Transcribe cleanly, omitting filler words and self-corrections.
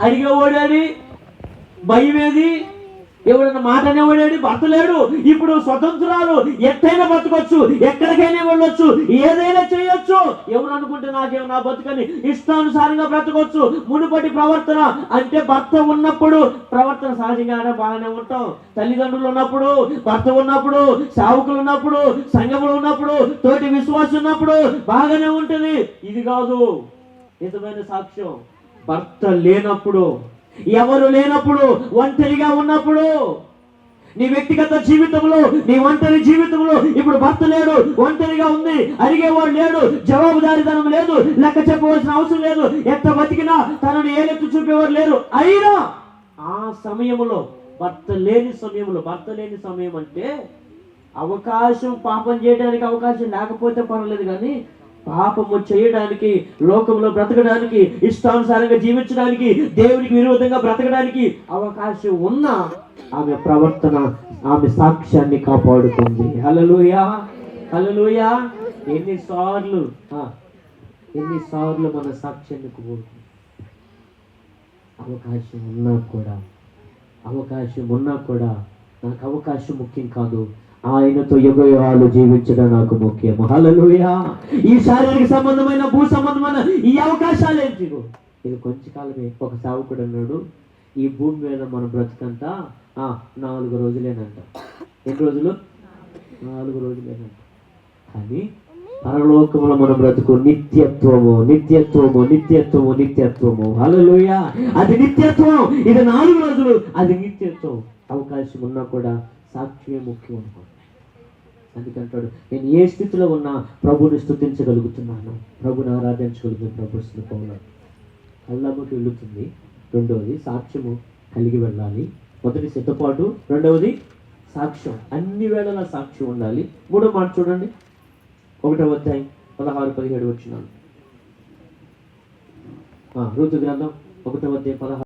అడిగేవాడాడి, భయమేది, ఎవడన్నా మాట అనేవాడాడి, భర్త లేడు. ఇప్పుడు స్వతంత్రాలు, ఎట్టైనా బతకొచ్చు, ఎక్కడికైనా వెళ్ళొచ్చు, ఏదైనా చేయొచ్చు. ఎవరు అనుకుంటే నాకేమో నా బతుకని ఇష్టానుసారంగా బ్రతకొచ్చు. మునుపటి ప్రవర్తన అంటే భర్త ఉన్నప్పుడు ప్రవర్తన సహజంగానే బాగానే ఉంటాం. తల్లిదండ్రులు ఉన్నప్పుడు, భర్త ఉన్నప్పుడు, సేవకులు ఉన్నప్పుడు, సంఘములు ఉన్నప్పుడు, తోటి విశ్వాసం ఉన్నప్పుడు బాగానే ఉంటుంది. ఇది కాదు నిజమైన సాక్ష్యం. భర్త లేనప్పుడు, ఎవరు లేనప్పుడు, ఒంటరిగా ఉన్నప్పుడు, నీ వ్యక్తిగత జీవితంలో, నీ ఒంటరి జీవితంలో ఇప్పుడు భర్త లేడు, ఒంటరిగా ఉంది, అడిగేవాడు లేడు, జవాబుదారీతనం లేదు, లెక్క చెప్పవలసిన అవసరం లేదు, ఎంత బతికినా తనను ఏలెత్తు చూపేవారు లేరు. అయినా ఆ సమయంలో, భర్త లేని సమయం అంటే అవకాశం, పాపం చేయడానికి అవకాశం లేకపోతే పర్వాలేదు, కానీ పాపము చేయడానికి, లోకంలో బ్రతకడానికి, ఇష్టానుసారంగా జీవించడానికి, దేవునికి విరోధంగా బ్రతకడానికి అవకాశం ఉన్న ఆమె ప్రవర్తన, ఆమె సాక్ష్యాన్ని కాపాడుతుంది. హల్లెలూయా, హల్లెలూయా. ఎన్నిసార్లు మన సాక్ష్యాన్ని కోరుకుంటుంది. అవకాశం ఉన్నా కూడా నాకు అవకాశం ముఖ్యం కాదు, ఆయనతో యుగయుగాలు జీవించడం నాకు ముఖ్యం. హల్లెలూయా. ఈ శారీరక సంబంధమైన, భూ సంబంధమైన ఈ అవకాశాలు ఏంటి? ఇది కొంచెం కాలమే. ఒక సేవకుడు అన్నాడు, ఈ భూమి మీద మన బ్రతుకంతా 4 రోజులేనంట. ఎన్ని రోజులు? 4 రోజులేనంట. కానీ పరలోకములో మన బ్రతుకు నిత్యత్వము. హల్లెలూయా. అది నిత్యత్వం. ఇది 4 రోజులు, అది నిత్యత్వం. అవకాశం ఉన్నా కూడా సాక్ష్యమే ముఖ్యం అనుకోండి. అందుకంటాడు, నేను ఏ స్థితిలో ఉన్నా ప్రభుని స్తుతించగలుగుతున్నాను, ప్రభుని ఆరాధించగలుగుతున్నాను. ప్రభు స్థితిలో కళ్ళమ్మకి వెళుతుంది. రెండవది సాక్ష్యము కలిగి వెళ్ళాలి. మొదటి సిద్ధపాటు, రెండవది సాక్ష్యం. అన్ని వేళలా సాక్ష్యం ఉండాలి. మూడో మాట చూడండి, 1వ అధ్యాయం 16-17 వచనాలు. ఋతు గ్రంథం 1వ అధ్యాయం 16.